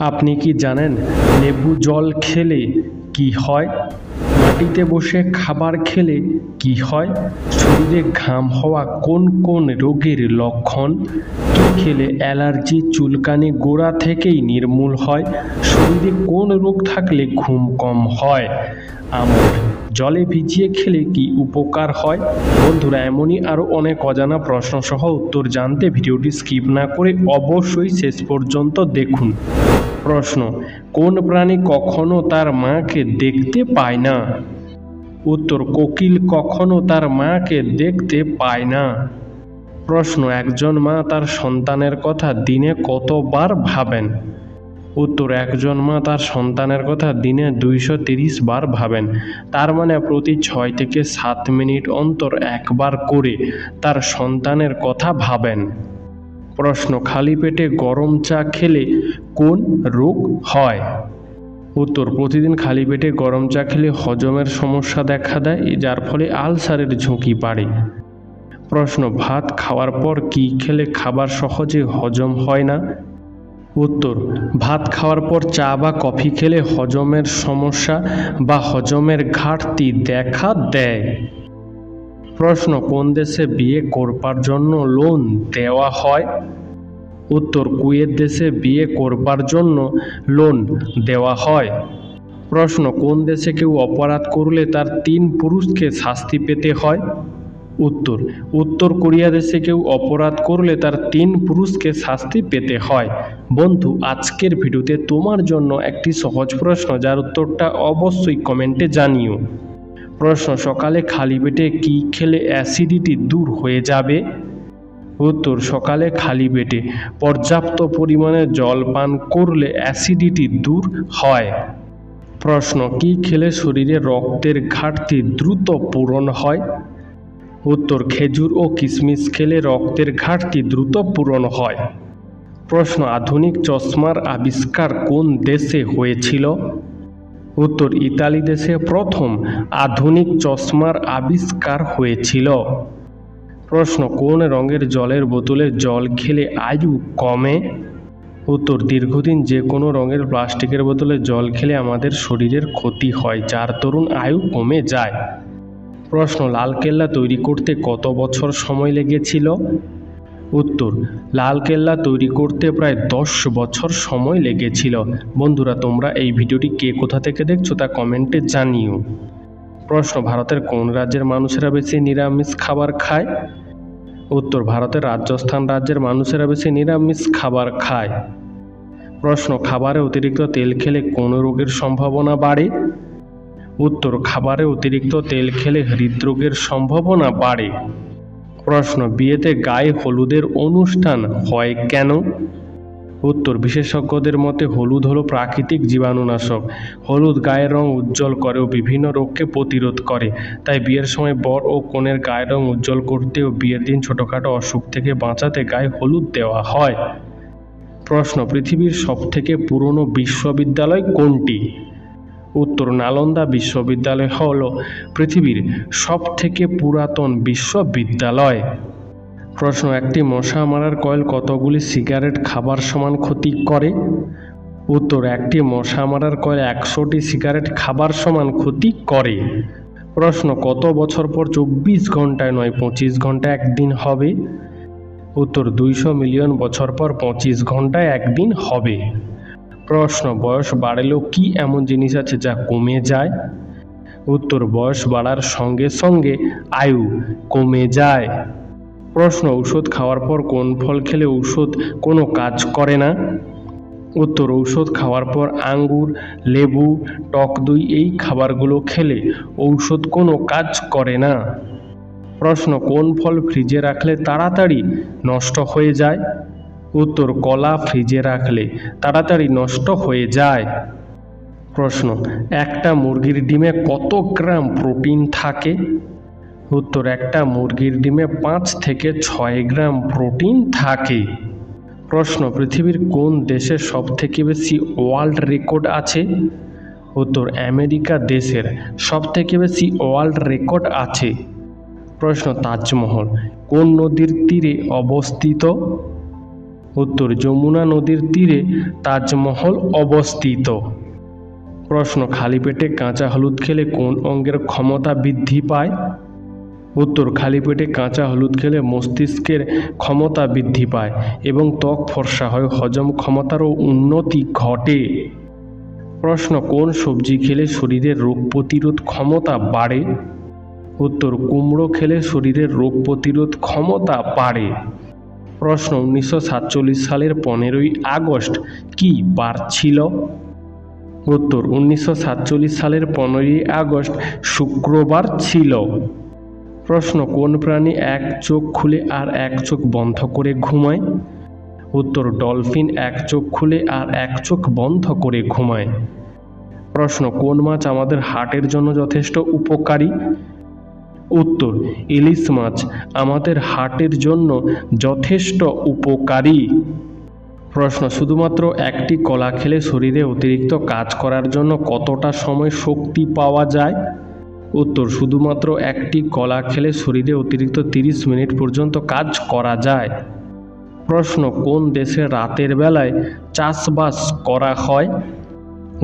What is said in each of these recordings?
আপনি কি জানেন লেবু জল খেলে কি হয়? মাটিতে বসে খাবার খেলে কি হয়? শরীরে ঘাম হওয়া কোন কোন রোগের লক্ষণ? কি খেলে অ্যালার্জি চুলকানি গোড়া থেকেই নির্মূল হয়? শরীরে কোন রোগ থাকলে ঘুম কম হয়? আমন্ড জলে ভিজিয়ে খেলে কি উপকার হয়? বন্ধুরা, এমনই আরও অনেক অজানা প্রশ্নসহ উত্তর জানতে ভিডিওটি স্কিপ না করে অবশ্যই শেষ পর্যন্ত দেখুন। প্রশ্ন: কোন প্রাণী কখনো তার মাকে দেখতে পায় না? উত্তর: কোকিল কখনো তার মাকে দেখতে পায় না। প্রশ্ন: একজন মা তার সন্তানের কথা দিনে কতবার ভাবেন? উত্তর: একজন মা তার সন্তানের কথা দিনে 230 বার ভাবেন। তার মানে প্রতি 6 থেকে 7 মিনিট অন্তর একবার করে তার সন্তানের কথা ভাবেন। প্রশ্ন: খালি পেটে গরম চা খেলে কোন রোগ হয়? উত্তর: প্রতিদিন খালি পেটে গরম চা খেলে হজমের সমস্যা দেখা দেয়, যার ফলে আলসারের ঝুঁকি বাড়ে। প্রশ্ন: ভাত খাওয়ার পর কি খেলে খাবার সহজে হজম হয় না? উত্তর: ভাত খাওয়ার পর চা বা কফি খেলে হজমের সমস্যা বা হজমের ঘাটতি দেখা দেয়। প্রশ্ন: কোন দেশে বিয়ে করবার জন্য লোন দেওয়া হয়? উত্তর: কুয়েত দেশে বিয়ে করবার জন্য লোন দেওয়া হয়। প্রশ্ন: কোন দেশে কেউ অপরাধ করলে তার 3 পুরুষকে শাস্তি পেতে হয়? উত্তর: উত্তর কোরিয়া দেশে কেউ অপরাধ করলে তার 3 পুরুষকে শাস্তি পেতে হয়। বন্ধু, আজকের ভিডিওতে তোমার জন্য একটি সহজ প্রশ্ন, যার উত্তরটা অবশ্যই কমেন্টে জানিও। প্রশ্ন: সকালে খালি পেটে কি খেলে অ্যাসিডিটি দূর হয়ে যাবে? উত্তর: সকালে খালি পেটে পর্যাপ্ত পরিমাণে জল পান করলে অ্যাসিডিটি দূর হয়। প্রশ্ন: কি খেলে শরীরে রক্তের ঘাটতি দ্রুত পূরণ হয়? উত্তর: খেজুর ও কিশমিশ খেলে রক্তের ঘাটতি দ্রুত পূরণ হয়। প্রশ্ন: আধুনিক চশমার আবিষ্কার কোন দেশে হয়েছিল? উত্তর: ইতালি দেশে প্রথম আধুনিক চশমার আবিষ্কার হয়েছিল। প্রশ্ন: কোন রঙের জলের বোতলে জল খেলে আয়ু কমে? উত্তর: দীর্ঘদিন যে কোনো রঙের প্লাস্টিকের বোতলে জল খেলে আমাদের শরীরের ক্ষতি হয়, যার দরুন আয়ু কমে যায়। প্রশ্ন: লালকেল্লা তৈরি করতে কত বছর সময় লেগেছিল? উত্তর: লালকেল্লা তৈরি করতে প্রায় 10 বছর সময় লেগেছিল। বন্ধুরা, তোমরা এই ভিডিওটি কে কোথা থেকে দেখছো তা কমেন্টে জানিও। প্রশ্ন: ভারতের কোন রাজ্যের মানুষেরা বেশি নিরামিষ খাবার খায়? উত্তর: ভারতের রাজস্থান রাজ্যের মানুষেরা বেশি নিরামিষ খাবার খায়। প্রশ্ন: খাবারে অতিরিক্ত তেল খেলে কোন রোগের সম্ভাবনা বাড়ে? উত্তর: খাবারে অতিরিক্ত তেল খেলে হৃদরোগের সম্ভাবনা বাড়ে। প্রশ্ন: বিয়েতে গায়ে হলুদের অনুষ্ঠান হয় কেন? উত্তর: বিশেষজ্ঞদের মতে হলুদ হলো প্রাকৃতিক জীবাণুনাশক। হলুদ গায়ের রং উজ্জ্বল করে ও বিভিন্ন রোগকে প্রতিরোধ করে। তাই বিয়ের সময় বর ও কনের গায়ের রং উজ্জ্বল করতে ও বিয়ের দিন ছোটখাটো অসুখ থেকে বাঁচাতে গায়ে হলুদ দেওয়া হয়। প্রশ্ন: পৃথিবীর সবথেকে পুরনো বিশ্ববিদ্যালয় কোনটি? উত্তর: নালন্দা বিশ্ববিদ্যালয় হল পৃথিবীর সবথেকে পুরাতন বিশ্ববিদ্যালয়। প্রশ্ন: একটি মশা মারার কয়েল কতগুলি সিগারেট খাবার সমান ক্ষতি করে? উত্তর: একটি মশা মারার কয়েল 100টি সিগারেট খাবার সমান ক্ষতি করে। প্রশ্ন: কত বছর পর 24 ঘন্টায় নয় 25 ঘন্টায় একদিন হবে? উত্তর: 200 মিলিয়ন বছর পর 25 ঘন্টায় একদিন হবে। প্রশ্ন: বয়স বাড়লেও কি এমন জিনিস আছে যা কমে যায়? উত্তর: বয়স বাড়ার সঙ্গে সঙ্গে আয়ু কমে যায়। প্রশ্ন: ঔষধ খাওয়ার পর কোন ফল খেলে ঔষধ কোনো কাজ করে না? উত্তর: ঔষধ খাওয়ার পর আঙ্গুর, লেবু, টক দই এই খাবারগুলো খেলে ঔষধ কোনো কাজ করে না। প্রশ্ন: কোন ফল ফ্রিজে রাখলে তাড়াতাড়ি নষ্ট হয়ে যায়? উত্তর: কলা ফ্রিজে রাখলে তাড়াতাড়ি নষ্ট হয়ে যায়। প্রশ্ন: একটা মুরগির ডিমে কত গ্রাম প্রোটিন থাকে? উত্তর: একটা মুরগির ডিমে 5 থেকে 6 গ্রাম প্রোটিন থাকে। প্রশ্ন: পৃথিবীর কোন দেশে সবথেকে বেশি ওয়ার্ল্ড রেকর্ড আছে? উত্তর: আমেরিকা দেশের সবথেকে বেশি ওয়ার্ল্ড রেকর্ড আছে। প্রশ্ন: তাজমহল কোন নদীর তীরে অবস্থিত? উত্তর, যমুনা নদীর তীরে তাজমহল অবস্থিত। প্রশ্ন, খালি পেটে কাঁচা হলুদ খেলে কোন অঙ্গের ক্ষমতা বৃদ্ধি পায়? উত্তর, খালি পেটে কাঁচা হলুদ খেলে মস্তিষ্কের ক্ষমতা বৃদ্ধি পায় এবং ত্বক ফর্সা হয়, হজম ক্ষমতারও উন্নতি ঘটে। প্রশ্ন, কোন সবজি খেলে শরীরের রোগ প্রতিরোধ ক্ষমতা বাড়ে? উত্তর, কুমড়ো খেলে শরীরের রোগ প্রতিরোধ ক্ষমতা বাড়ে। প্রশ্ন, 1947 সালের 15ই আগস্ট কী বার ছিল? উত্তর, 1947 সালের 15ই আগস্ট শুক্রবার ছিল। প্রশ্ন, কোন প্রাণী এক চোখ খুলে আর এক চোখ বন্ধ করে ঘুমায়? উত্তর, ডলফিন এক চোখ খুলে আর এক চোখ বন্ধ করে ঘুমায়। প্রশ্ন, কোন মাছ আমাদের হার্টের জন্য যথেষ্ট উপকারী? উত্তর, ইলিশ মাছ আমাদের হার্টের জন্য যথেষ্ট উপকারী। প্রশ্ন, শুধুমাত্র একটি কলা খেলে শরীরে অতিরিক্ত কাজ করার জন্য কতটা সময় শক্তি পাওয়া যায়? উত্তর, শুধুমাত্র একটি কলা খেলে শরীরে অতিরিক্ত 30 মিনিট পর্যন্ত কাজ করা যায়। প্রশ্ন, কোন দেশে রাতের বেলায় চাষবাস করা হয়?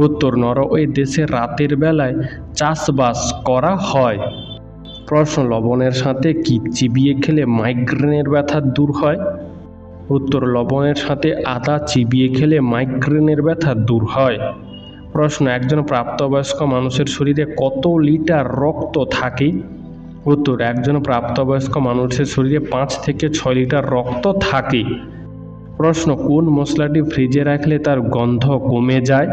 উত্তর, নরওয়ে দেশে রাতের বেলায় চাষবাস করা হয়। প্রশ্ন, লবণের সাথে কি চিবিয়ে খেলে মাইগ্রেনের ব্যথা দূর হয়? উত্তর, লবণের সাথে আদা চিবিয়ে খেলে মাইগ্রেনের ব্যথা দূর হয়। প্রশ্ন, একজন প্রাপ্তবয়স্ক মানুষের শরীরে কত লিটার রক্ত থাকে? উত্তর, একজন প্রাপ্তবয়স্ক মানুষের শরীরে 5 থেকে 6 লিটার রক্ত থাকে। প্রশ্ন, কোন মশলাটি ফ্রিজে রাখলে তার গন্ধ কমে যায়?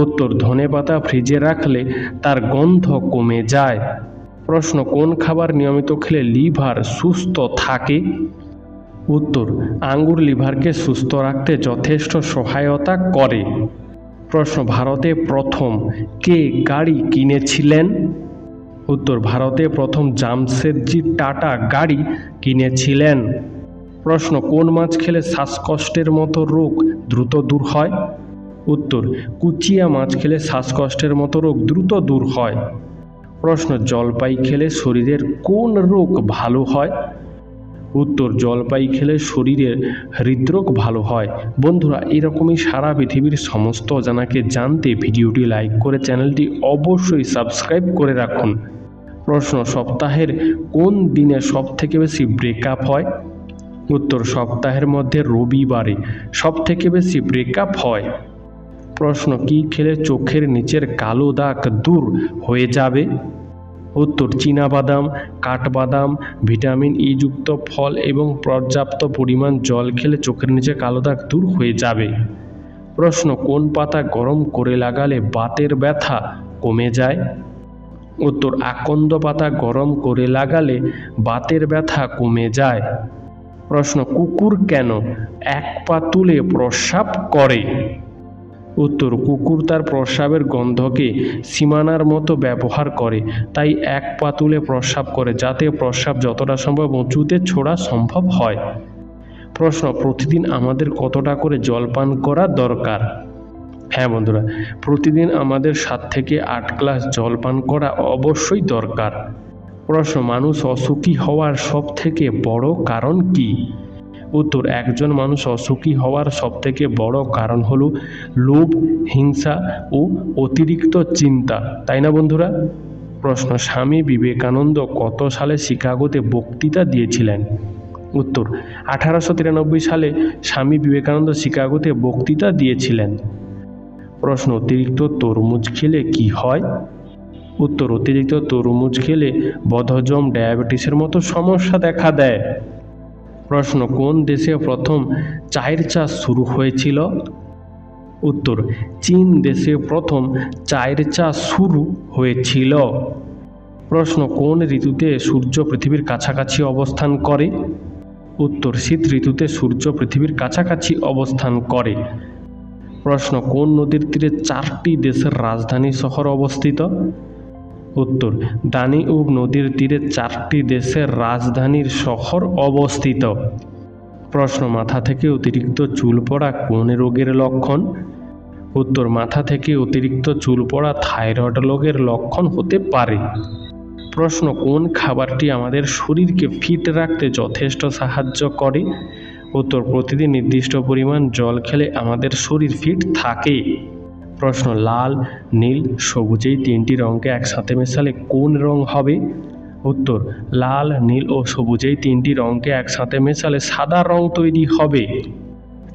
উত্তর, ধনেপাতা ফ্রিজে রাখলে তার গন্ধ কমে যায়। প্রশ্ন, কোন খাবার নিয়মিত খেলে লিভার সুস্থ থাকে? উত্তর, আঙ্গুর লিভারকে সুস্থ রাখতে যথেষ্ট সহায়তা করে। প্রশ্ন, ভারতে প্রথম কে গাড়ি কিনেছিলেন? উত্তর, ভারতে প্রথম জামশেদজি টাটা গাড়ি কিনেছিলেন। প্রশ্ন, কোন মাছ খেলে শ্বাসকষ্টের মতো রোগ দ্রুত দূর হয়? উত্তর, কুচিয়া মাছ খেলে শ্বাসকষ্টের মতো রোগ দ্রুত দূর হয়। প্রশ্ন, জলপাই খেলে শরীরের কোন রোগ ভালো হয়? উত্তর, জলপাই খেলে শরীরের হৃদরোগ ভালো হয়। বন্ধুরা, এরকমই সারা পৃথিবীর সমস্ত অজানাকে জানতে ভিডিওটি লাইক করে চ্যানেলটি অবশ্যই সাবস্ক্রাইব করে রাখুন। প্রশ্ন, সপ্তাহের কোন দিনে সবথেকে বেশি ব্রেকআপ হয়? উত্তর, সপ্তাহের মধ্যে রবিবারে সবথেকে বেশি ব্রেকআপ হয়। প্রশ্ন, কি খেলে চোখের নিচের কালো দাগ দূর হয়ে যাবে? উত্তর, চীনাবাদাম, কাঠবাদাম, ভিটামিন ই যুক্ত ফল এবং পর্যাপ্ত পরিমাণ জল খেলে চোখের নিচে কালো দাগ দূর হয়ে যাবে। প্রশ্ন, কোন পাতা গরম করে লাগালে বাতের ব্যথা কমে যায়? উত্তর, আকন্দ পাতা গরম করে লাগালে বাতের ব্যথা কমে যায়। প্রশ্ন, কুকুর কেন এক পা তুলে প্রস্রাব করে? উত্তর, কুকুর তার প্রস্রাবের গন্ধকে সীমানার মতো ব্যবহার করে, তাই এক পা তুলে প্রস্রাব করে, যাতে প্রস্রাব যতটা সম্ভব উঁচুতে ছোড়া সম্ভব হয়। প্রশ্ন, প্রতিদিন আমাদের কতটা করে জল পান করা দরকার? হ্যাঁ বন্ধুরা, প্রতিদিন আমাদের 7 থেকে 8 গ্লাস জল পান করা অবশ্যই দরকার। প্রশ্ন, মানুষ অসুখী হওয়ার সবথেকে বড় কারণ কি? উত্তর, একজন মানুষ অসুখী হওয়ার সবথেকে বড় কারণ হলো লোভ, হিংসা ও অতিরিক্ত চিন্তা, তাই না বন্ধুরা? প্রশ্ন, স্বামী বিবেকানন্দ কত সালে শিকাগোতে বক্তৃতা দিয়েছিলেন? উত্তর, 1893 সালে স্বামী বিবেকানন্দ শিকাগোতে বক্তৃতা দিয়েছিলেন। প্রশ্ন, অতিরিক্ত তরমুজ খেলে কি হয়? উত্তর, অতিরিক্ত তরমুজ খেলে বদহজম, ডায়াবেটিসের মতো সমস্যা দেখা দেয়। প্রশ্ন, কোন দেশে প্রথম চায়ের চাষ শুরু হয়েছিল? উত্তর, চীন দেশে প্রথম চায়ের চাষ শুরু হয়েছিল। প্রশ্ন, কোন ঋতুতে সূর্য পৃথিবীর কাছাকাছি অবস্থান করে? উত্তর, শীত ঋতুতে সূর্য পৃথিবীর কাছাকাছি অবস্থান করে। প্রশ্ন, কোন নদীর তীরে 4টি দেশের রাজধানী শহর অবস্থিত? উত্তর, দানিউব নদীর তীরে 4টি দেশের রাজধানীর শহর অবস্থিত। প্রশ্ন, মাথা থেকে অতিরিক্ত চুল পড়া কোন রোগের লক্ষণ? উত্তর, মাথা থেকে অতিরিক্ত চুল পড়া থাইরয়েড রোগের লক্ষণ হতে পারে। প্রশ্ন, কোন খাবারটি আমাদের শরীরকে ফিট রাখতে যথেষ্ট সাহায্য করে? উত্তর, প্রতিদিন নির্দিষ্ট পরিমাণ জল খেলে আমাদের শরীর ফিট থাকে। প্রশ্ন, লাল, নীল, সবুজ এই তিনটি রঙকে একসাথে মেশালে কোন রং হবে? উত্তর, লাল, নীল ও সবুজ এই তিনটি রঙকে একসাথে মেশালে সাদা রং তৈরি হবে।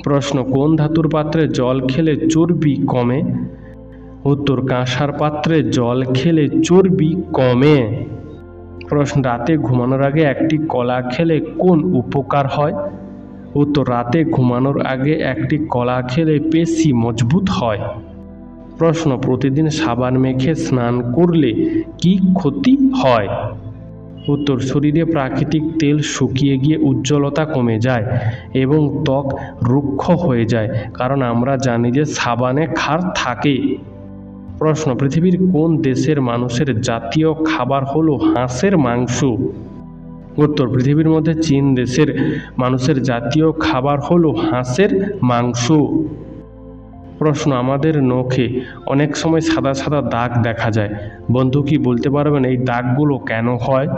প্রশ্ন, কোন ধাতুর পাত্রে জল খেলে চর্বি কমে? উত্তর, কাঁসার পাত্রে জল খেলে চর্বি কমে। প্রশ্ন, রাতে ঘুমানোর আগে একটি কলা খেলে কোন উপকার হয়? উত্তর, রাতে ঘুমানোর আগে একটি কলা খেলে পেশি মজবুত হয়। প্রশ্ন, প্রতিদিন সাবান মেখে স্নান করলে কি ক্ষতি হয়? উত্তর, শরীরে প্রাকৃতিক তেল শুকিয়ে গিয়ে উজ্জ্বলতা কমে যায় এবং ত্বক রুক্ষ হয়ে যায়, কারণ আমরা জানি যে সাবানে ক্ষার থাকে। প্রশ্ন, পৃথিবীর কোন দেশের মানুষের জাতীয় খাবার হলো হাঁসের মাংস? উত্তর, পৃথিবীর মধ্যে চীন দেশের মানুষের জাতীয় খাবার হলো হাঁসের মাংস। প্রশ্ন, আমাদের নখে অনেক সময় সাদা সাদা দাগ দেখা যায়। বন্ধু কি বলতে পারবেন এই দাগগুলো কেন হয়?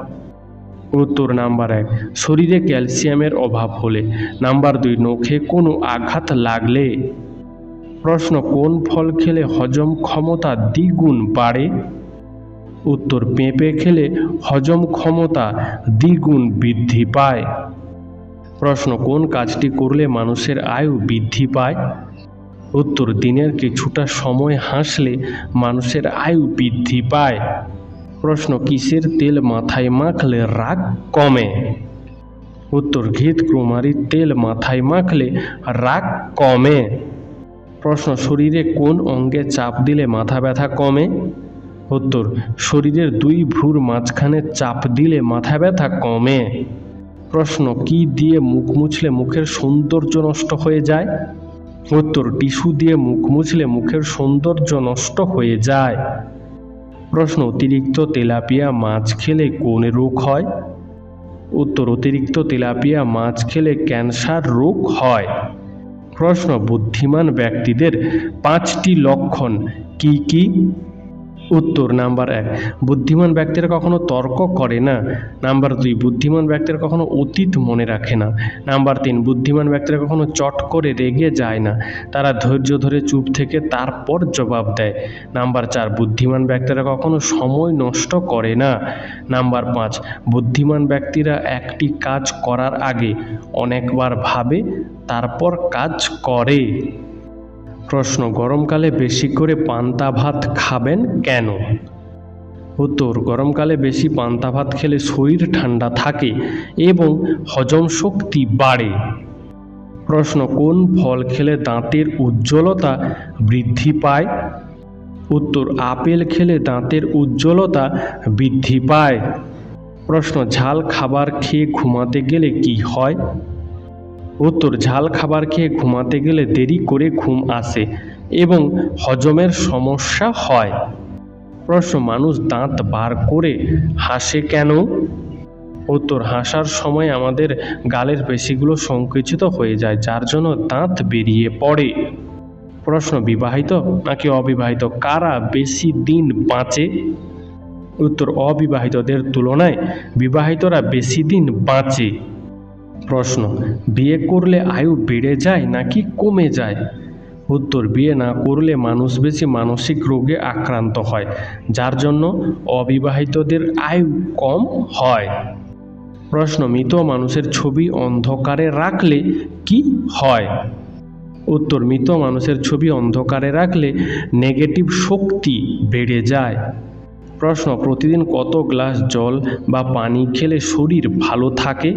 উত্তর, নাম্বার 1, শরীরে ক্যালসিয়ামের অভাব হলে। নাম্বার 2, নখে কোনো আঘাত লাগলে। প্রশ্ন, কোন ফল খেলে হজম ক্ষমতা দ্বিগুণ বাড়ে? উত্তর, পেঁপে খেলে হজম ক্ষমতা দ্বিগুণ বৃদ্ধি পায়। প্রশ্ন, কোন কাজটি করলে মানুষের আয়ু বৃদ্ধি পায়? উত্তর, দিনের কিছুটা সময় হাসলে মানুষের আয়ু বৃদ্ধি পায়। প্রশ্ন, কিসের তেল মাথায় মাখলে রাগ কমে? উত্তর, ঘৃতকুমারীর তেল মাথায় মাখলে রাগ কমে। প্রশ্ন, শরীরে কোন অঙ্গে চাপ দিলে মাথা ব্যথা কমে? উত্তর, শরীরের 2 ভ্রুর মাঝখানে চাপ দিলে মাথা ব্যথা কমে। প্রশ্ন, কি দিয়ে মুখ মুছলে মুখের সৌন্দর্য নষ্ট হয়ে যায়? উত্তর, টিস্যু দিয়ে মুখ মুছলে মুখের সৌন্দর্য নষ্ট হয়ে যায়। প্রশ্ন, অতিরিক্ত তেলাপিয়া মাছ খেলে কোন রোগ হয়? উত্তর, অতিরিক্ত তেলাপিয়া মাছ খেলে ক্যান্সার রোগ হয়। প্রশ্ন, বুদ্ধিমান ব্যক্তিদের 5টি লক্ষণ কি কি? উত্তর, নাম্বার 1, বুদ্ধিমান ব্যক্তিরা কখনো তর্ক করে না। নাম্বার 2, বুদ্ধিমান ব্যক্তিরা কখনো অতীত মনে রাখে না। নাম্বার 3, বুদ্ধিমান ব্যক্তিরা কখনো চট করে রেগে যায় না, তারা ধৈর্য ধরে চুপ থেকে তারপর জবাব দেয়। নাম্বার 4, বুদ্ধিমান ব্যক্তিরা কখনো সময় নষ্ট করে না। নাম্বার 5, বুদ্ধিমান ব্যক্তিরা একটি কাজ করার আগে অনেকবার ভাবে তারপর কাজ করে। প্রশ্ন, গরমকালে বেশি করে পান্তা ভাত খাবেন কেন? উত্তর, গরমকালে বেশি পান্তা ভাত খেলে শরীর ঠান্ডা থাকে এবং হজম শক্তি বাড়ে। প্রশ্ন, কোন ফল খেলে দাঁতের উজ্জ্বলতা বৃদ্ধি পায়? উত্তর, আপেল খেলে দাঁতের উজ্জ্বলতা বৃদ্ধি পায়। প্রশ্ন, ঝাল খাবার খেয়ে ঘুমাতে গেলে কি হয়? উত্তর, ঝাল খাবার খেয়ে ঘুমাতে গেলে দেরি করে ঘুম আসে এবং হজমের সমস্যা হয়। প্রশ্ন, মানুষ দাঁত বার করে হাসে কেন? উত্তর, হাসার সময় আমাদের গালের পেশিগুলো সংকুচিত হয়ে যায়, যার জন্য দাঁত বেরিয়ে পড়ে। প্রশ্ন, বিবাহিত নাকি অবিবাহিত কারা বেশি দিন বাঁচে? উত্তর, অবিবাহিতদের তুলনায় বিবাহিতরা বেশি দিন বাঁচে। প্রশ্ন, বিয়ে করলে আয়ু বেড়ে যায় নাকি কমে যায়? উত্তর, বিয়ে না করলে মানুষ বেশি মানসিক রোগে আক্রান্ত হয়, যার জন্য অবিবাহিতদের আয়ু কম হয়। প্রশ্ন, মৃত মানুষের ছবি অন্ধকারে রাখলে কি হয়? উত্তর, মৃত মানুষের ছবি অন্ধকারে রাখলে নেগেটিভ শক্তি বেড়ে যায়। প্রশ্ন, প্রতিদিন কত গ্লাস জল বা পানি খেলে শরীর ভালো থাকে?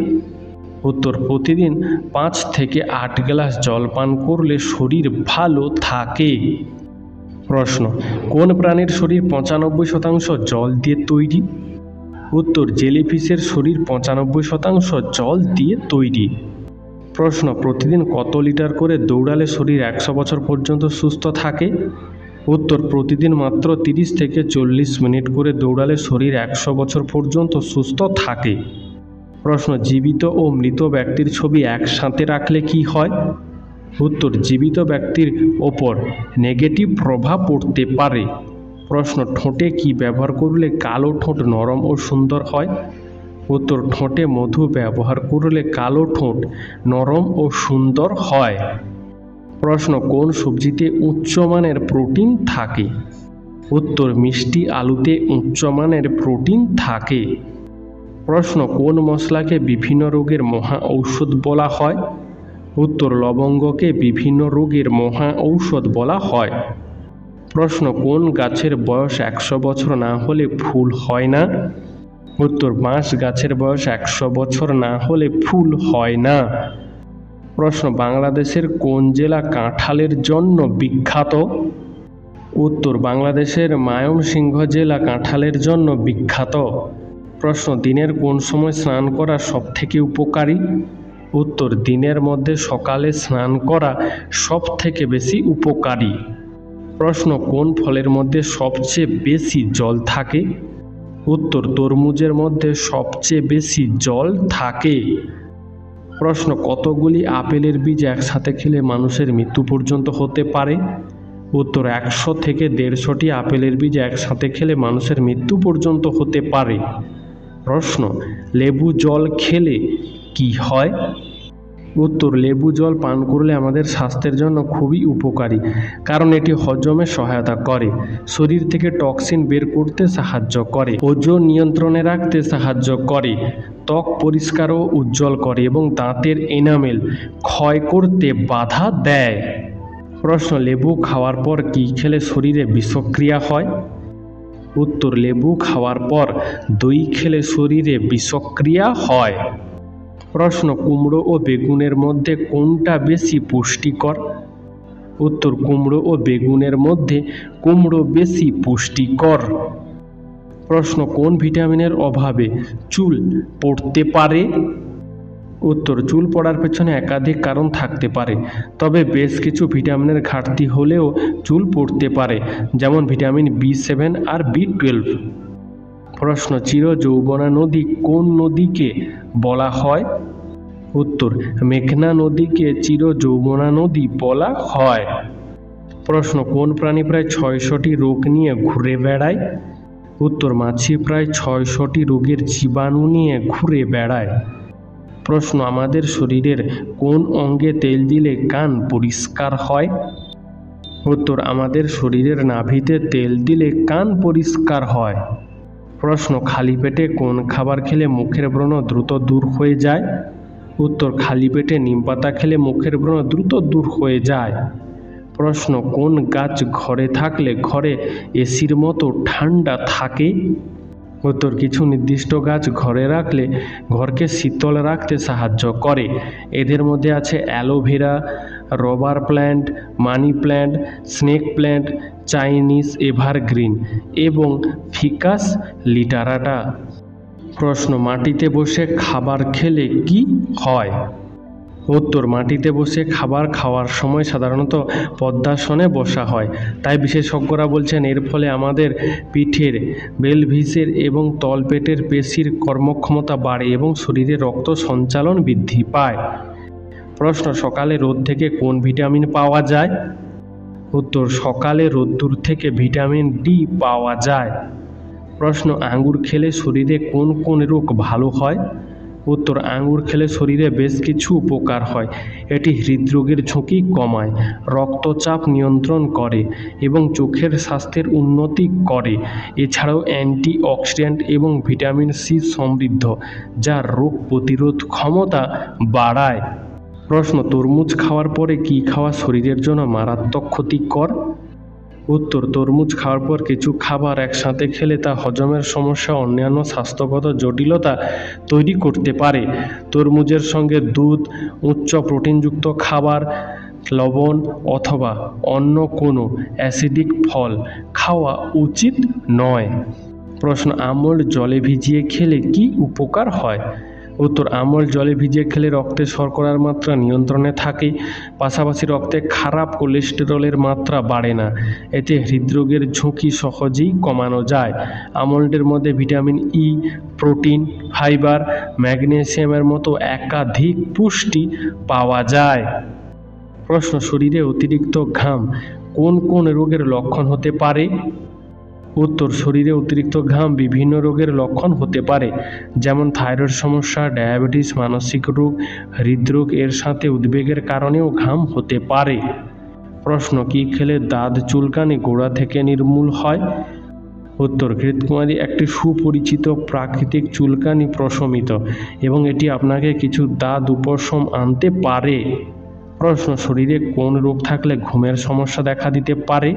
উত্তর, প্রতিদিন 5 থেকে 8 গ্লাস জল পান করলে শরীর ভালো থাকে। প্রশ্ন, কোন প্রাণীর শরীর 95% জল দিয়ে তৈরি? উত্তর, জেলিফিশের শরীর 95% জল দিয়ে তৈরি। প্রশ্ন, প্রতিদিন কত লিটার করে দৌড়ালে শরীর 100 বছর পর্যন্ত সুস্থ থাকে? উত্তর, প্রতিদিন মাত্র 30 থেকে 40 মিনিট করে দৌড়ালে শরীর 100 বছর পর্যন্ত সুস্থ থাকে। প্রশ্ন, জীবিত ও মৃত ব্যক্তির ছবি একসাথে রাখলে কি হয়? উত্তর, জীবিত ব্যক্তির ওপর নেগেটিভ প্রভাব পড়তে পারে। প্রশ্ন, ঠোঁটে কি ব্যবহার করলে কালো ঠোঁট নরম ও সুন্দর হয়? উত্তর, ঠোঁটে মধু ব্যবহার করলে কালো ঠোঁট নরম ও সুন্দর হয়। প্রশ্ন, কোন সবজিতে উচ্চমানের প্রোটিন থাকে? উত্তর, মিষ্টি আলুতে উচ্চমানের প্রোটিন থাকে। প্রশ্ন, কোন মশলাকে বিভিন্ন রোগের মহা ঔষধ বলা হয়? উত্তর, লবঙ্গকে বিভিন্ন রোগের মহা ঔষধ বলা হয়। প্রশ্ন, কোন গাছের বয়স 100 বছর না হলে ফুল হয় না? উত্তর, বাঁশ গাছের বয়স 100 বছর না হলে ফুল হয় না। প্রশ্ন, বাংলাদেশের কোন জেলা কাঁঠালের জন্য বিখ্যাত? উত্তর, বাংলাদেশের ময়মনসিংহ জেলা কাঁঠালের জন্য বিখ্যাত। প্রশ্ন, দিনের কোন সময় স্নান করা সবথেকে উপকারী? উত্তর, দিনের মধ্যে সকালে স্নান করা সবথেকে বেশি উপকারী। প্রশ্ন, কোন ফলের মধ্যে সবচেয়ে বেশি জল থাকে? উত্তর, তরমুজের মধ্যে সবচেয়ে বেশি জল থাকে। প্রশ্ন, কতগুলি আপেলের বীজ একসাথে খেলে মানুষের মৃত্যু পর্যন্ত হতে পারে? উত্তর, 100 থেকে 150টি আপেলের বীজ একসাথে খেলে মানুষের মৃত্যু পর্যন্ত হতে পারে। প্রশ্ন, লেবু জল খেলে কি হয়? উত্তর, লেবু জল পান করলে আমাদের স্বাস্থ্যের জন্য খুবই উপকারী, কারণ এটি হজমে সহায়তা করে, শরীর থেকে টক্সিন বের করতে সাহায্য করে, ওজন নিয়ন্ত্রণে রাখতে সাহায্য করে, ত্বক পরিষ্কার ও উজ্জ্বল করে এবং দাঁতের এনামেল ক্ষয় করতে বাধা দেয়। প্রশ্ন, লেবু খাওয়ার পর কি খেলে শরীরে বিষক্রিয়া হয়? উত্তর, লেবু খাওয়ার পর দই খেলে শরীরে বিষক্রিয়া হয়। প্রশ্ন, কুমড়ো ও বেগুনের মধ্যে কোনটা বেশি পুষ্টিকর? উত্তর, কুমড়ো ও বেগুনের মধ্যে কুমড়ো বেশি পুষ্টিকর। প্রশ্ন, কোন ভিটামিনের অভাবে চুল পড়তে পারে? উত্তর, চুল পড়ার পেছনে একাধিক কারণ থাকতে পারে, তবে বেশ কিছু ভিটামিনের ঘাটতি হলেও চুল পড়তে পারে, যেমন ভিটামিন B7 আর B12। প্রশ্ন, চিরযৌবনা নদী কোন নদীকে বলা হয়? উত্তর, মেঘনা নদীকে চিরযৌবনা নদী বলা হয়। প্রশ্ন, কোন প্রাণী প্রায় 600টি রোগ নিয়ে ঘুরে বেড়ায়? উত্তর, মাছি প্রায় 600টি রোগের জীবাণু নিয়ে ঘুরে বেড়ায়। প্রশ্ন, আমাদের শরীরের কোন অঙ্গে তেল দিলে কান পরিষ্কার হয়? উত্তর, আমাদের শরীরের নাভিতে তেল দিলে কান পরিষ্কার হয়। প্রশ্ন, খালি পেটে কোন খাবার খেলে মুখের ব্রণ দ্রুত দূর হয়ে যায়? উত্তর, খালি পেটে নিমপাতা খেলে মুখের ব্রণ দ্রুত দূর হয়ে যায়। প্রশ্ন, কোন গাছ ঘরে থাকলে ঘরে এসির মতো ঠান্ডা থাকে? উত্তর, কিছু নির্দিষ্ট গাছ ঘরে রাখলে ঘরকে শীতল রাখতে সাহায্য করে। এদের মধ্যে আছে aloe vera, rubber plant, money plant, snake plant, Chinese evergreen এবং ফিকাস লিটারাটা। প্রশ্ন, মাটিতে বসে খাবার খেলে কি হয়? উত্তর, মাটিতে বসে খাবার খাওয়ার সময় সাধারণত পদ্মাসনে বসা হয়, তাই বিশেষজ্ঞরা বলছেন এর ফলে আমাদের পিঠের, পেলভিসের এবং তলপেটের পেশির কর্মক্ষমতা বাড়ে এবং শরীরে রক্ত সঞ্চালন বৃদ্ধি পায়। প্রশ্ন, সকালে রোদ থেকে কোন ভিটামিন পাওয়া যায়? উত্তর, সকালে রোদ্দুর থেকে ভিটামিন ডি পাওয়া যায়। প্রশ্ন, আঙ্গুর খেলে শরীরে কোন কোন রোগ ভালো হয়? উত্তর, আঙ্গুর খেলে শরীরে বেশ কিছু উপকার হয়। এটি হৃদরোগের ঝুঁকি কমায়, রক্তচাপ নিয়ন্ত্রণ করে এবং চোখের স্বাস্থ্যের উন্নতি করে। এছাড়াও অ্যান্টিঅক্সিডেন্ট এবং ভিটামিন সি সমৃদ্ধ, যা রোগ প্রতিরোধ ক্ষমতা বাড়ায়। প্রশ্ন, তরমুজ খাওয়ার পরে কি খাওয়া শরীরের জন্য মারাত্মক ক্ষতিকর? উত্তর, তরমুজ খাওয়ার পর কিছু খাবার একসাথে খেলে তা হজমের সমস্যা, অন্যান্য স্বাস্থ্যগত জটিলতা তৈরি করতে পারে। তরমুজের সঙ্গে দুধ, উচ্চ প্রোটিনযুক্ত খাবার, লবণ অথবা অন্য কোনো অ্যাসিডিক ফল খাওয়া উচিত নয়। প্রশ্ন, আমল জলে ভিজিয়ে খেলে কি উপকার হয়? উত্তর, আমল জলে ভিজিয়ে খেলে রক্তে শর্করার মাত্রা নিয়ন্ত্রণে থাকে, পাশাপাশি রক্তে খারাপ কোলেস্টেরলের মাত্রা বাড়ে না। এতে হৃদরোগের ঝুঁকি সহজেই কমানো যায়। আমন্ডের মধ্যে ভিটামিন ই, প্রোটিন, ফাইবার, ম্যাগনেসিয়ামের মতো একাধিক পুষ্টি পাওয়া যায়। প্রশ্ন, শরীরে অতিরিক্ত ঘাম কোন কোন রোগের লক্ষণ হতে পারে? উত্তর, শরীরে অতিরিক্ত ঘাম বিভিন্ন রোগের লক্ষণ হতে পারে, যেমন থাইরয়েড সমস্যা, ডায়াবেটিস, মানসিক রোগ, হৃদরোগ। এর সাথে উদ্বেগের কারণেও ঘাম হতে পারে। প্রশ্ন, কি খেলে দাঁত চুলকানি গোড়া থেকে নির্মূল হয়? উত্তর, ঘৃতকুমারী একটি সুপরিচিত প্রাকৃতিক চুলকানি প্রশমিত এবং এটি আপনাকে কিছু দাঁত উপশম আনতে পারে। প্রশ্ন, শরীরে কোন রোগ থাকলে ঘুমের সমস্যা দেখা দিতে পারে?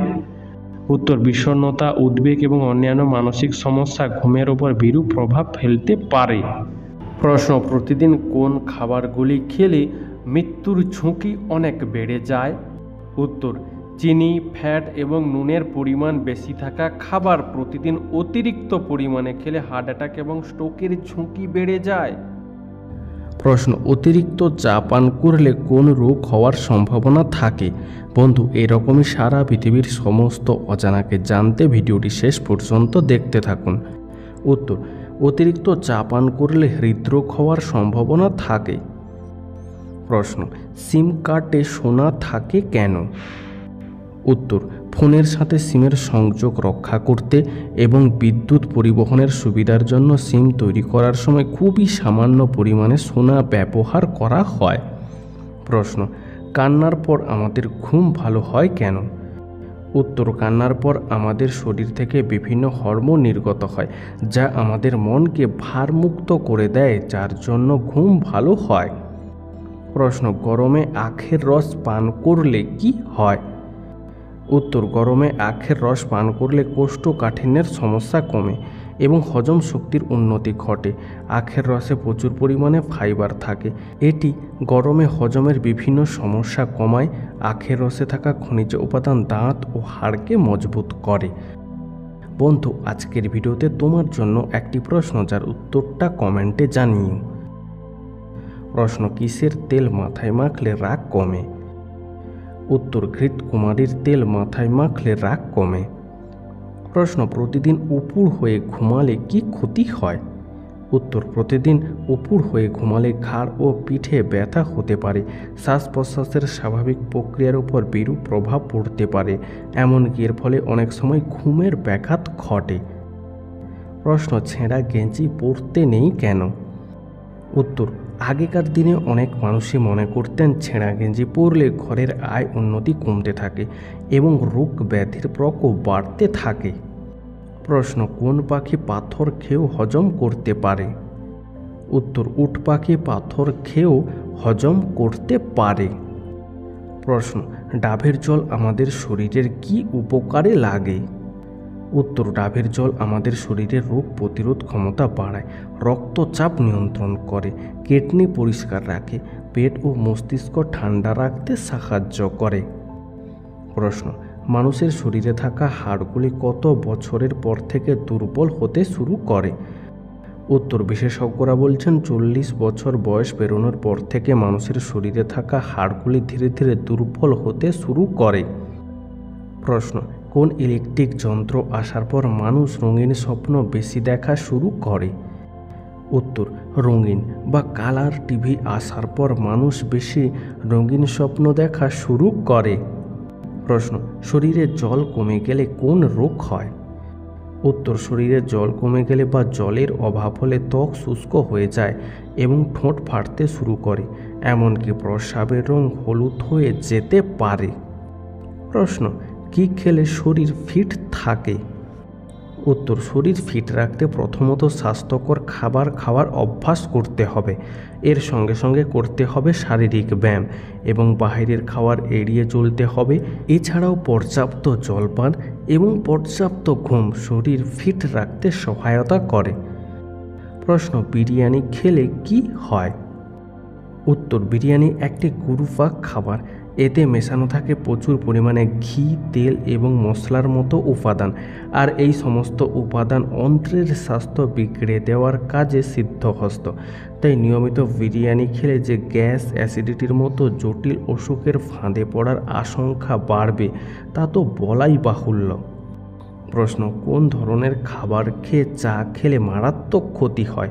উত্তর, বিষণ্ণতা, উদ্বেগ এবং অন্যান্য মানসিক সমস্যা ঘুমের উপর বিরূপ প্রভাব ফেলতে পারে। প্রশ্ন, প্রতিদিন কোন খাবারগুলি খেলে মৃত্যুর ঝুঁকি অনেক বেড়ে যায়? উত্তর, চিনি, ফ্যাট এবং নুনের পরিমাণ বেশি থাকা খাবার প্রতিদিন অতিরিক্ত পরিমাণে খেলে হার্ট অ্যাটাক এবং স্ট্রোকের ঝুঁকি বেড়ে যায়। প্রশ্ন, অতিরিক্ত চা পান করলে কোন রোগ হওয়ার সম্ভাবনা থাকে? বন্ধু, এরকমই সারা পৃথিবীর সমস্ত অজানাকে জানতে ভিডিওটি শেষ পর্যন্ত দেখতে থাকুন। উত্তর, অতিরিক্ত চা পান করলে হৃদরোগ হওয়ার সম্ভাবনা থাকে। প্রশ্ন, সিম কার্ডে সোনা থাকে কেন? উত্তর, ফোনের সাথে সিমের সংযোগ রক্ষা করতে এবং বিদ্যুৎ পরিবহনের সুবিধার জন্য সিম তৈরি করার সময় খুবই সামান্য পরিমাণে সোনা ব্যবহার করা হয়। প্রশ্ন, কান্নার পর আমাদের ঘুম ভালো হয় কেন? উত্তর, কান্নার পর আমাদের শরীর থেকে বিভিন্ন হরমোন নির্গত হয় যা আমাদের মনকে ভারমুক্ত করে দেয়, যার জন্য ঘুম ভালো হয়। প্রশ্ন, গরমে আখের রস পান করলে কি হয়? উত্তর, গরমে আখের রস পান করলে কোষ্ঠকাঠিন্যের সমস্যা কমে এবং হজম শক্তির উন্নতি ঘটে। আখের রসে প্রচুর পরিমাণে ফাইবার থাকে, এটি গরমে হজমের বিভিন্ন সমস্যা কমায়। আখের রসে থাকা খনিজ উপাদান দাঁত ও হাড়কে মজবুত করে। বন্ধু, আজকের ভিডিওতে তোমার জন্য একটি প্রশ্ন, যার উত্তরটা কমেন্টে জানিও। প্রশ্ন, কিসের তেল মাথায় মাখলে রাগ কমে? উত্তর, ঘৃতকুমারীর তেল মাথায় মাখলে রাগ কমে। প্রশ্ন, প্রতিদিন উপুড় হয়ে ঘুমালে কি ক্ষতি হয়? উত্তর, প্রতিদিন উপুড় হয়ে ঘুমালে ঘাড় ও পিঠে ব্যথা হতে পারে, শ্বাস প্রশ্বাসের স্বাভাবিক প্রক্রিয়ার উপর বিরূপ প্রভাব পড়তে পারে, এমনকি এর ফলে অনেক সময় ঘুমের ব্যাঘাত ঘটে। প্রশ্ন, ছেঁড়া গেঞ্জি পরতে নেই কেন? উত্তর, আগেকার দিনে অনেক মানুষই মনে করতেন ছেঁড়া গেঞ্জি পরলে ঘরের আয় উন্নতি কমতে থাকে এবং রোগ ব্যাধির প্রকোপ বাড়তে থাকে। প্রশ্ন, কোন পাখি পাথর খেয়েও হজম করতে পারে? উত্তর, উট পাখি পাথর খেয়েও হজম করতে পারে। প্রশ্ন, ডাবের জল আমাদের শরীরের কি উপকারে লাগে? উত্তর, ডাবের জল আমাদের শরীরের রোগ প্রতিরোধ ক্ষমতা বাড়ায়, রক্তচাপ নিয়ন্ত্রণ করে, কিডনি পরিষ্কার রাখে, পেট ও মস্তিষ্ক ঠান্ডা রাখতে সাহায্য করে। প্রশ্ন, মানুষের শরীরে থাকা হাড়গুলি কত বছরের পর থেকে দুর্বল হতে শুরু করে? উত্তর, বিশেষজ্ঞরা বলছেন 40 বছর বয়স পেরোনোর পর থেকে মানুষের শরীরে থাকা হাড়গুলি ধীরে ধীরে দুর্বল হতে শুরু করে। প্রশ্ন, কোন ইলেকট্রিক যন্ত্র আসার পর মানুষ রঙিন স্বপ্ন বেশি দেখা শুরু করে? উত্তর, রঙিন বা কালার টিভি আসার পর মানুষ বেশি রঙিন স্বপ্ন দেখা শুরু করে। প্রশ্ন, শরীরে জল কমে গেলে কোন রোগ হয়? উত্তর, শরীরে জল কমে গেলে বা জলের অভাব হলে ত্বক শুষ্ক হয়ে যায় এবং ঠোঁট ফাটতে শুরু করে, এমনকি প্রস্রাবের রং হলুদ হয়ে যেতে পারে। প্রশ্ন, কি খেলে শরীর ফিট থাকে? উত্তর, শরীর ফিট রাখতে প্রথমত স্বাস্থ্যকর খাবার খাওয়ার অভ্যাস করতে হবে, এর সঙ্গে সঙ্গে করতে হবে শারীরিক ব্যায়াম এবং বাইরের খাবার এড়িয়ে চলতে হবে। এছাড়াও পর্যাপ্ত জলপান এবং পর্যাপ্ত ঘুম শরীর ফিট রাখতে সহায়তা করে। প্রশ্ন, বিরিয়ানি খেলে কি হয়? উত্তর, বিরিয়ানি একটি গুরুপাক খাবার, এতে মেশানো থাকে প্রচুর পরিমাণে ঘি, তেল এবং মশলার মতো উপাদান, আর এই সমস্ত উপাদান অন্ত্রের স্বাস্থ্য বিগড়ে দেওয়ার কাজে সিদ্ধহস্ত। তাই নিয়মিত বিরিয়ানি খেলে যে গ্যাস, অ্যাসিডিটির মতো জটিল অসুখের ফাঁদে পড়ার আশঙ্কা বাড়বে তা তো বলাই বাহুল্য। প্রশ্ন, কোন ধরনের খাবার খেয়ে চা খেলে মারাত্মক ক্ষতি হয়?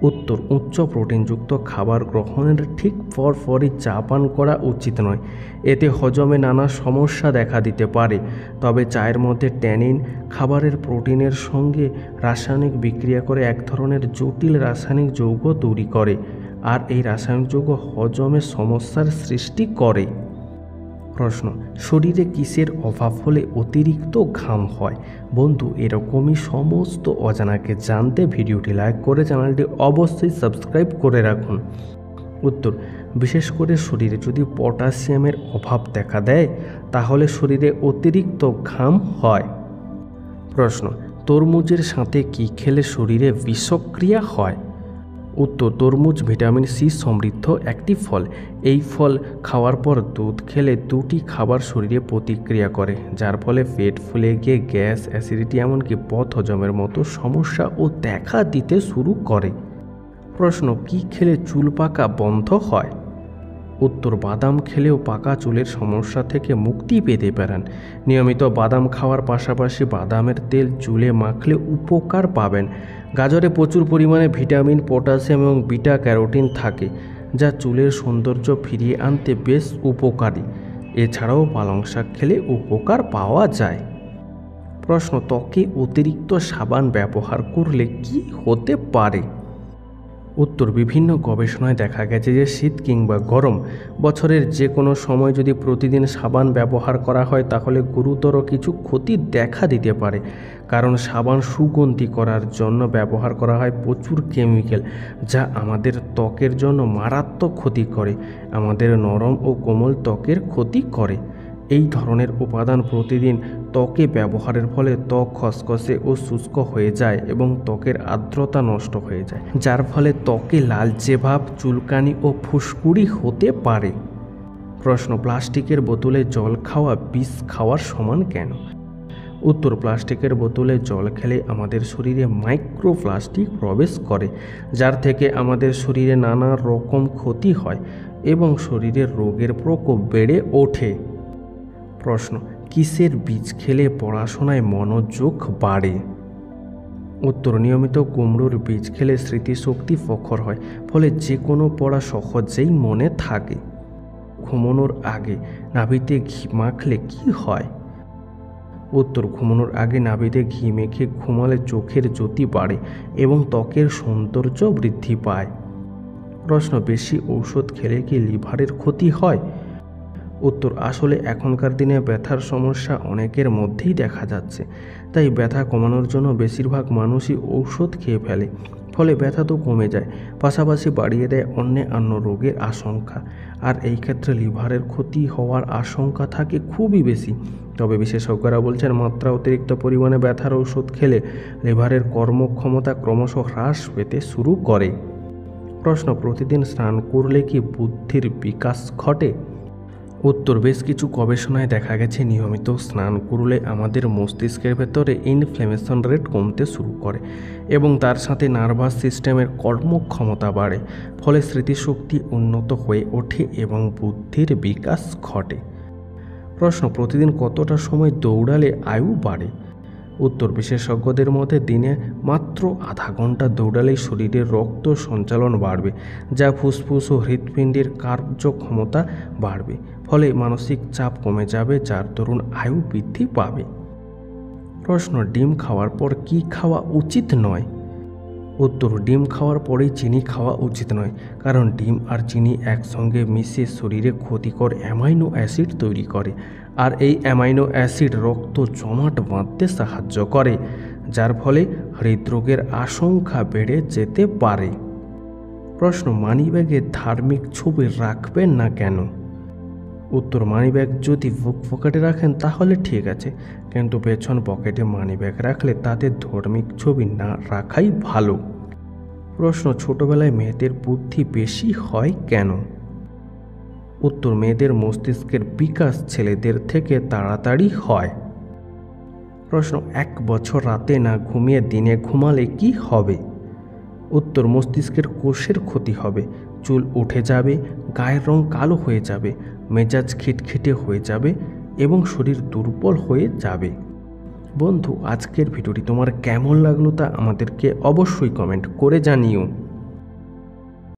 উত্তর, উচ্চ প্রোটিনযুক্ত খাবার গ্রহণের ঠিক পরপরই চা পান করা উচিত নয়। এতে হজমে নানা সমস্যা দেখা দিতে পারে। তবে চায়ের মধ্যে ট্যানিন খাবারের প্রোটিনের সঙ্গে রাসায়নিক বিক্রিয়া করে এক ধরনের জটিল রাসায়নিক যৌগ তৈরি করে, আর এই রাসায়নিক যৌগ হজমে সমস্যার সৃষ্টি করে। প্রশ্ন, শরীরে কিসের অভাব হলে অতিরিক্ত ঘাম হয়? বন্ধু, এরকমই সমস্ত অজানাকে জানতে ভিডিওটি লাইক করে চ্যানেলটি অবশ্যই সাবস্ক্রাইব করে রাখুন। উত্তর, বিশেষ করে শরীরে যদি পটাশিয়ামের অভাব দেখা দেয় তাহলে শরীরে অতিরিক্ত ঘাম হয়। প্রশ্ন, তরমুজের সাথে কি খেলে শরীরে বিষক্রিয়া হয়? উত্তর, তরমুজ ভিটামিন সি সমৃদ্ধ একটি ফল। এই ফল খাওয়ার পর দুধ খেলে দুটি খাবার শরীরে প্রতিক্রিয়া করে, যার ফলে পেট ফুলে গিয়ে গ্যাস, অ্যাসিডিটি এমনকি পথ হজমের মতো সমস্যা ও দেখা দিতে শুরু করে। প্রশ্ন, কি খেলে চুল পাকা বন্ধ হয়? উত্তর, বাদাম খেলেও পাকা চুলের সমস্যা থেকে মুক্তি পেতে পারেন। নিয়মিত বাদাম খাওয়ার পাশাপাশি বাদামের তেল চুলে মাখলে উপকার পাবেন। গাজরে প্রচুর পরিমাণে ভিটামিন, পটাশিয়াম এবং বিটা ক্যারোটিন থাকে, যা চুলের সৌন্দর্য ফিরিয়ে আনতে বেশ উপকারী। এছাড়াও পালং শাক খেলে উপকার পাওয়া যায়। প্রশ্ন, ত্বকে অতিরিক্ত সাবান ব্যবহার করলে কি হতে পারে? উত্তর, বিভিন্ন গবেষণায় দেখা গেছে যে শীত কিংবা গরম বছরের যে কোনো সময় যদি প্রতিদিন সাবান ব্যবহার করা হয় তাহলে গুরুতর কিছু ক্ষতি দেখা দিতে পারে। কারণ সাবান সুগন্ধি করার জন্য ব্যবহার করা হয় প্রচুর কেমিক্যাল, যা আমাদের ত্বকের জন্য মারাত্মক ক্ষতি করে, আমাদের নরম ও কোমল ত্বকের ক্ষতি করে। এই ধরনের উপাদান প্রতিদিন ত্বকে ব্যবহারের ফলে ত্বক খসখসে ও শুষ্ক হয়ে যায় এবং ত্বকের আর্দ্রতা নষ্ট হয়ে যায়, যার ফলে ত্বকে লালচে ভাব, চুলকানি ও ফুসকুড়ি হতে পারে। প্রশ্ন, প্লাস্টিকের বোতলে জল খাওয়া বিষ খাওয়ার সমান কেন? উত্তর, প্লাস্টিকের বোতলে জল খেলে আমাদের শরীরে মাইক্রোপ্লাস্টিক প্রবেশ করে, যার থেকে আমাদের শরীরে নানা রকম ক্ষতি হয় এবং শরীরের রোগের প্রকোপ বেড়ে ওঠে। প্রশ্ন, কিসের বীজ খেলে পড়াশোনায় মনোযোগ বাড়ে? উত্তর, নিয়মিত কুমড়োর বীজ খেলে স্মৃতিশক্তি প্রখর হয়, ফলে যে কোনো পড়া সহজেই মনে থাকে। ঘুমানোর আগে নাভিতে ঘি মাখলে কি হয়? উত্তর, ঘুমানোর আগে নাভিতে ঘি মেখে ঘুমালে চোখের জ্যোতি বাড়ে এবং ত্বকের সৌন্দর্য বৃদ্ধি পায়। প্রশ্ন, বেশি ঔষধ খেলে কি লিভারের ক্ষতি হয়? উত্তর, আসলে এখনকার দিনে ব্যথার সমস্যা অনেকের মধ্যেই দেখা যাচ্ছে, তাই ব্যথা কমানোর জন্য বেশিরভাগ মানুষই ঔষধ খেয়ে ফেলে, ফলে ব্যথা তো কমে যায়, পাশাপাশি বাড়িয়ে দেয় অন্যান্য রোগের আশঙ্কা, আর এই ক্ষেত্রে লিভারের ক্ষতি হওয়ার আশঙ্কা থাকে খুবই বেশি। তবে বিশেষজ্ঞরা বলছেন মাত্রা অতিরিক্ত পরিমাণে ব্যথার ঔষধ খেলে লিভারের কর্মক্ষমতা ক্রমশ হ্রাস পেতে শুরু করে। প্রশ্ন, প্রতিদিন স্নান করলে কি বুদ্ধির বিকাশ ঘটে? উত্তর, বেশ কিছু গবেষণায় দেখা গেছে নিয়মিত স্নান করলে আমাদের মস্তিষ্কের ভেতরে ইনফ্ল্যামেশন রেট কমতে শুরু করে এবং তার সাথে নার্ভাস সিস্টেমের কর্মক্ষমতা বাড়ে, ফলে স্মৃতিশক্তি উন্নত হয়ে ওঠে এবং বুদ্ধির বিকাশ ঘটে। প্রশ্ন, প্রতিদিন কতটা সময় দৌড়ালে আয়ু বাড়ে? উত্তর, বিশেষজ্ঞদের মতে দিনে মাত্র আধা ঘন্টা দৌড়ালেই শরীরের রক্ত সঞ্চালন বাড়বে, যা ফুসফুস ও হৃৎপিণ্ডের কার্যক্ষমতা বাড়বে, ফলে মানসিক চাপ কমে যাবে, যার দরুন আয়ু বৃদ্ধি পাবে। প্রশ্ন, ডিম খাওয়ার পর কি খাওয়া উচিত নয়? উত্তর, ডিম খাওয়ার পরেই চিনি খাওয়া উচিত নয়, কারণ ডিম আর চিনি একসঙ্গে মিশে শরীরে ক্ষতিকর অ্যামাইনো অ্যাসিড তৈরি করে, আর এই অ্যামাইনো অ্যাসিড রক্ত জমাট বাঁধতে সাহায্য করে, যার ফলে হৃদরোগের আশঙ্কা বেড়ে যেতে পারে। প্রশ্ন, মানিব্যাগে ধার্মিক ছবি রাখবেন না কেন? উত্তর, মানিব্যাগ যদি বুক পকেটে রাখেন তাহলে ঠিক আছে, কিন্তু পেছন পকেটে মানিব্যাগ রাখলে তাতে ধার্মিক ছবি না রাখাই ভালো। প্রশ্ন, ছোটবেলায় মেয়েদের বুদ্ধি বেশি হয় কেন? উত্তর, মেয়েদের মস্তিষ্কের বিকাশ ছেলেদের থেকে তাড়াতাড়ি হয়। প্রশ্ন, 1 বছর রাতে না ঘুমিয়ে দিনে ঘুমালে কি হবে? উত্তর, মস্তিষ্কের কোষের ক্ষতি হবে, চুল উঠে যাবে, গায়ের রং কালো হয়ে যাবে, মেজাজ খিটখিটে হয়ে যাবে এবং শরীর দুর্বল হয়ে যাবে। বন্ধু, আজকের ভিডিওটি তোমার কেমন লাগলো তা আমাদেরকে অবশ্যই কমেন্ট করে জানিও।